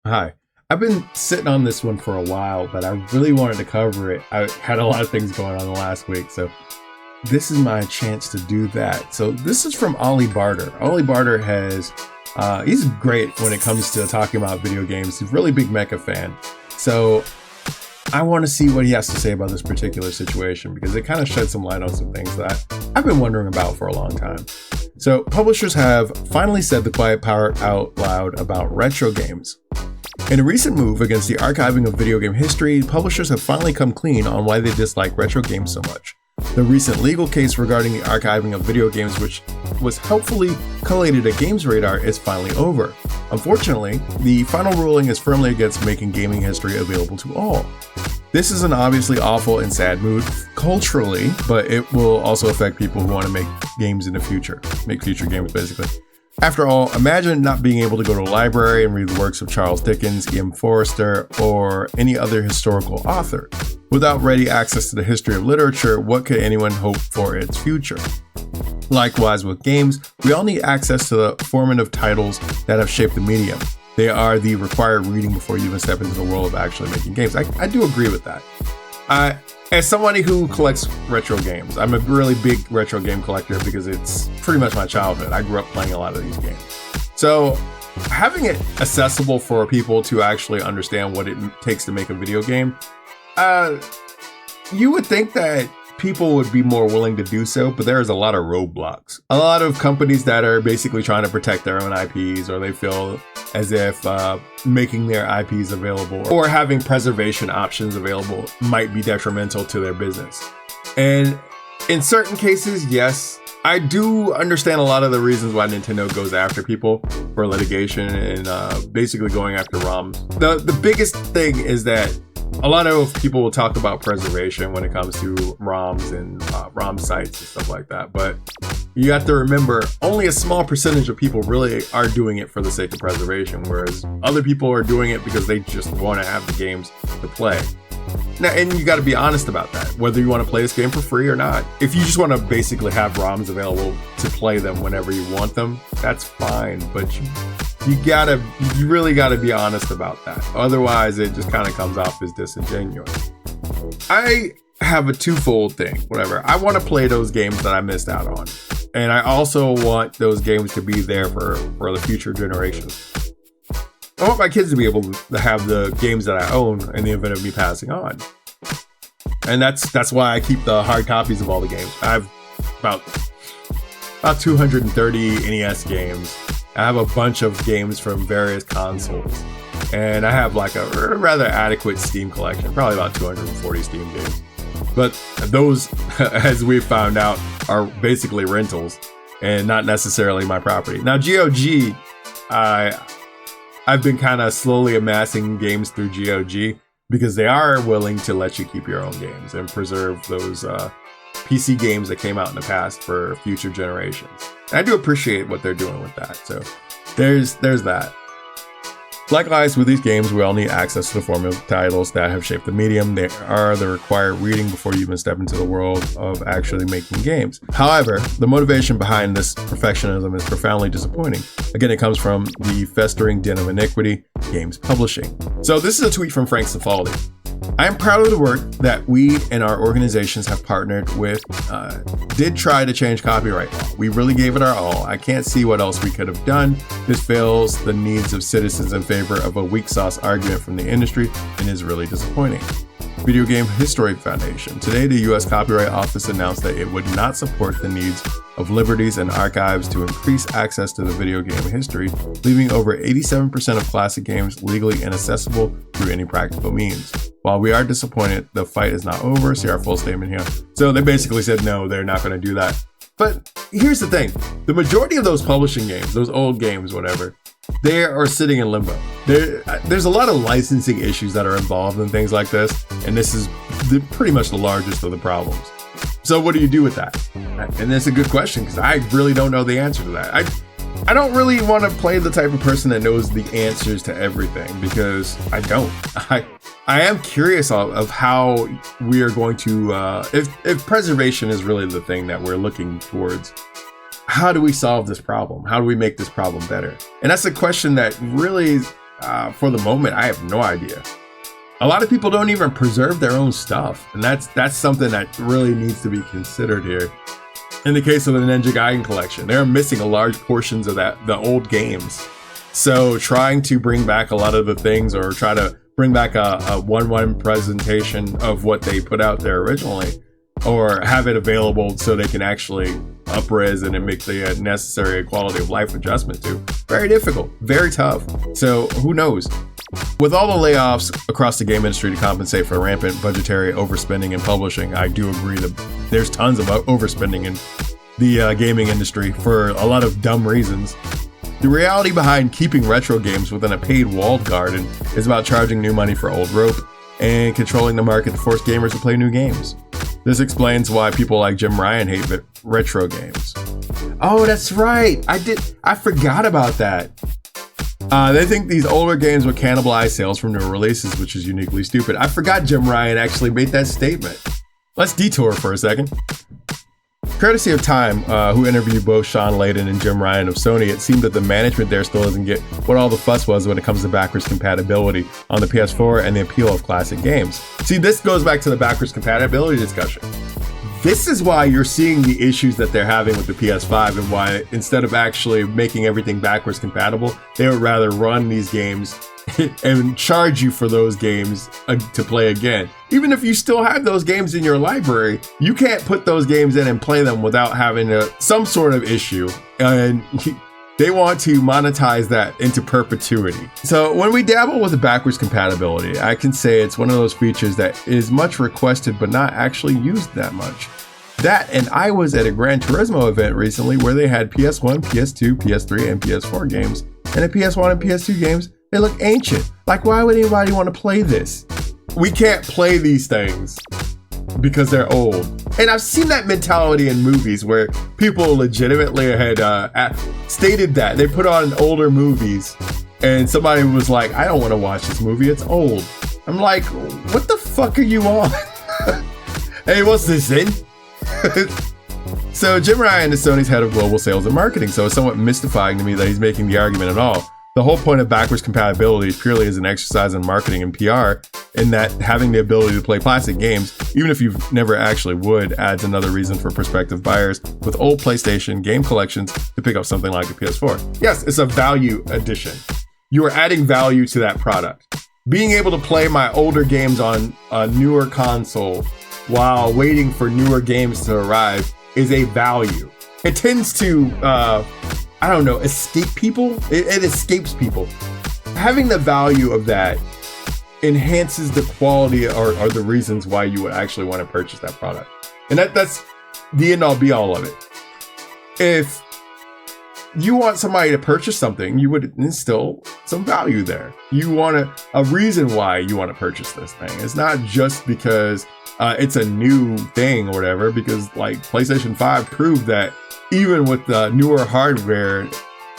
Hi. I've been sitting on this one for a while, but I really wanted to cover it. I had a lot of things going on the last week, so this is my chance to do that. So this is from Ollie Barter. Ollie Barter he's great when it comes to talking about video games. He's a really big mecha fan. So I want to see what he has to say about this particular situation because it kind of sheds some light on some things that I've been wondering about for a long time. So publishers have finally said the quiet part out loud about retro games. In a recent move against the archiving of video game history, publishers have finally come clean on why they dislike retro games so much. The recent legal case regarding the archiving of video games, which was helpfully collated at Games Radar, is finally over. Unfortunately, the final ruling is firmly against making gaming history available to all. This is an obviously awful and sad move culturally, but it will also affect people who want to make games in the future, make future games basically. After all, imagine not being able to go to a library and read the works of Charles Dickens, E.M. Forster, or any other historical author. Without ready access to the history of literature, what could anyone hope for its future? Likewise with games, we all need access to the formative titles that have shaped the medium. They are the required reading before you even step into the world of actually making games. I do agree with that. As somebody who collects retro games, I'm a really big retro game collector because it's pretty much my childhood. I grew up playing a lot of these games. So having it accessible for people to actually understand what it takes to make a video game, you would think that people would be more willing to do so, but there's a lot of roadblocks. A lot of companies that are basically trying to protect their own IPs, or they feel as if making their IPs available or having preservation options available might be detrimental to their business. And in certain cases, yes, I do understand a lot of the reasons why Nintendo goes after people for litigation and basically going after ROMs. The biggest thing is that a lot of people will talk about preservation when it comes to ROMs and ROM sites and stuff like that. But you have to remember, only a small percentage of people really are doing it for the sake of preservation, whereas other people are doing it because they just want to have the games to play. Now, and you got to be honest about that, whether you want to play this game for free or not. If you just want to basically have ROMs available to play them whenever you want them, that's fine. But you really gotta be honest about that. Otherwise, it just kind of comes off as disingenuous. I have a twofold thing, whatever. I want to play those games that I missed out on. And I also want those games to be there for the future generations. I want my kids to be able to have the games that I own in the event of me passing on. And that's why I keep the hard copies of all the games. I have about 230 NES games. I have a bunch of games from various consoles. And I have like a rather adequate Steam collection, probably about 240 Steam games. But those, as we found out, are basically rentals and not necessarily my property. Now, GOG, I've been kind of slowly amassing games through GOG because they are willing to let you keep your own games and preserve those PC games that came out in the past for future generations. And I do appreciate what they're doing with that. So there's that. Likewise, with these games, we all need access to the formative titles that have shaped the medium. They are the required reading before you even step into the world of actually making games. However, the motivation behind this perfectionism is profoundly disappointing. Again, it comes from the festering den of iniquity, games publishing. So this is a tweet from Frank Cifaldi. I am proud of the work that we and our organizations have partnered with did try to change copyright law. We really gave it our all. I can't see what else we could have done. This fails the needs of citizens in favor of a weak sauce argument from the industry and is really disappointing. Video Game History Foundation. Today, the U.S. Copyright Office announced that it would not support the needs of liberties and archives to increase access to the video game history, leaving over 87% of classic games legally inaccessible through any practical means. While we are disappointed, the fight is not over. See our full statement here. So they basically said, no, they're not going to do that. But here's the thing. The majority of those publishing games, those old games, whatever, they are sitting in limbo. There's a lot of licensing issues that are involved in things like this, and this is pretty much the largest of the problems. So what do you do with that? And that's a good question, because I really don't know the answer to that. I don't really want to play the type of person that knows the answers to everything, because I don't. I am curious of how we are going to, if preservation is really the thing that we're looking towards, how do we solve this problem? How do we make this problem better? And that's a question that really for the moment, I have no idea. A lot of people don't even preserve their own stuff, and that's something that really needs to be considered here. In the case of the Ninja Gaiden collection, they're missing a large portions of the old games. So trying to bring back a lot of the things, or try to bring back a 1-1 presentation of what they put out there originally, or have it available so they can actually up-res and make the necessary quality of life adjustment to. Very difficult, very tough. So who knows? With all the layoffs across the game industry to compensate for rampant budgetary overspending in publishing, I do agree that there's tons of overspending in the gaming industry for a lot of dumb reasons. The reality behind keeping retro games within a paid walled garden is about charging new money for old rope and controlling the market to force gamers to play new games. This explains why people like Jim Ryan hate retro games. Oh, that's right. I forgot about that. They think these older games will cannibalize sales from newer releases, which is uniquely stupid. I forgot Jim Ryan actually made that statement. Let's detour for a second. Courtesy of Time, who interviewed both Sean Layden and Jim Ryan of Sony, it seemed that the management there still doesn't get what all the fuss was when it comes to backwards compatibility on the PS4 and the appeal of classic games. See, this goes back to the backwards compatibility discussion. This is why you're seeing the issues that they're having with the PS5, and why instead of actually making everything backwards compatible, they would rather run these games and charge you for those games to play again. Even if you still have those games in your library, you can't put those games in and play them without having some sort of issue. And they want to monetize that into perpetuity. So when we dabble with the backwards compatibility, I can say it's one of those features that is much requested but not actually used that much. That, and I was at a Gran Turismo event recently where they had PS1, PS2, PS3, and PS4 games. And the PS1 and PS2 games, they look ancient. Like, why would anybody want to play this? We can't play these things because they're old. And I've seen that mentality in movies where people legitimately had stated that. They put on older movies and somebody was like, I don't want to watch this movie, it's old. I'm like, what the fuck are you on? Hey, what's this in? So Jim Ryan is Sony's head of global sales and marketing, so it's somewhat mystifying to me that he's making the argument at all. The whole point of backwards compatibility purely is an exercise in marketing and PR, in that having the ability to play classic games, even if you've never actually would, adds another reason for prospective buyers with old PlayStation game collections to pick up something like a PS4. Yes, it's a value addition. You are adding value to that product. Being able to play my older games on a newer console while waiting for newer games to arrive is a value. It tends to, escape people. It escapes people. Having the value of that enhances the quality or the reasons why you would actually want to purchase that product. And that's the end all be all of it. If you want somebody to purchase something, you would instill some value there. You want a reason why you want to purchase this thing. It's not just because it's a new thing or whatever, because like PlayStation 5 proved that even with the newer hardware,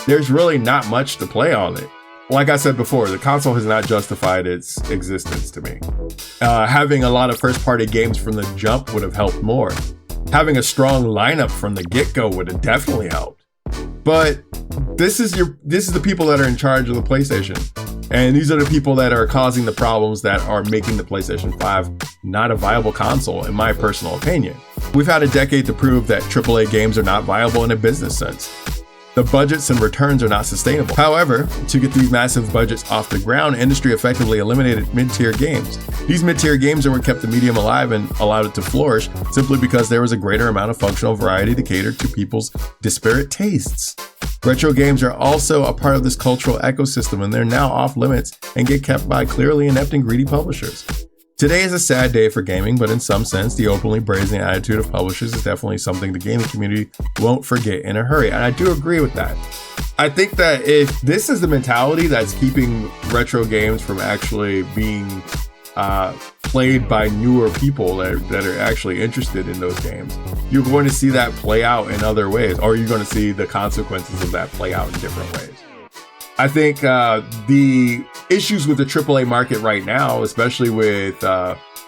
there's really not much to play on it. Like I said before, the console has not justified its existence to me. Having a lot of first-party games from the jump would have helped more. Having a strong lineup from the get-go would have definitely helped. But this is the people that are in charge of the PlayStation. And these are the people that are causing the problems that are making the PlayStation 5 not a viable console, in my personal opinion. We've had a decade to prove that AAA games are not viable in a business sense. The budgets and returns are not sustainable. However, to get these massive budgets off the ground, industry effectively eliminated mid-tier games. These mid-tier games are what kept the medium alive and allowed it to flourish, simply because there was a greater amount of functional variety to cater to people's disparate tastes. Retro games are also a part of this cultural ecosystem, and they're now off limits and get kept by clearly inept and greedy publishers. Today is a sad day for gaming, but in some sense, the openly brazen attitude of publishers is definitely something the gaming community won't forget in a hurry, and I do agree with that. I think that if this is the mentality that's keeping retro games from actually being played by newer people that are actually interested in those games, you're going to see that play out in other ways, or you're going to see the consequences of that play out in different ways. I think the issues with the AAA market right now, especially with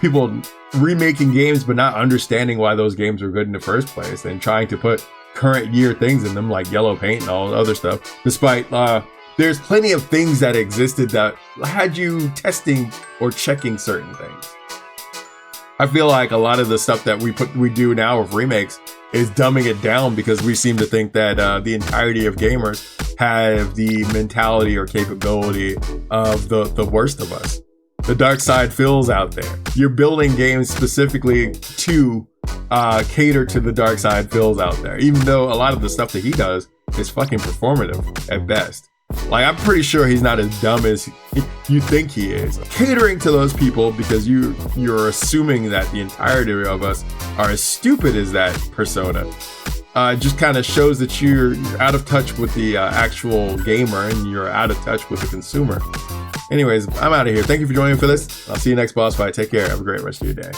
people remaking games but not understanding why those games are good in the first place and trying to put current year things in them like yellow paint and all the other stuff, despite there's plenty of things that existed that had you testing or checking certain things. I feel like a lot of the stuff that we do now with remakes is dumbing it down because we seem to think that the entirety of gamers have the mentality or capability of the worst of us. The dark side feels out there. You're building games specifically to cater to the dark side feels out there, even though a lot of the stuff that he does is fucking performative at best. Like, I'm pretty sure he's not as dumb as you think he is. Catering to those people because you're assuming that the entirety of us are as stupid as that persona. Just kind of shows that you're out of touch with the actual gamer and you're out of touch with the consumer. Anyways, I'm out of here. Thank you for joining me for this. I'll see you next boss fight. Take care. Have a great rest of your day.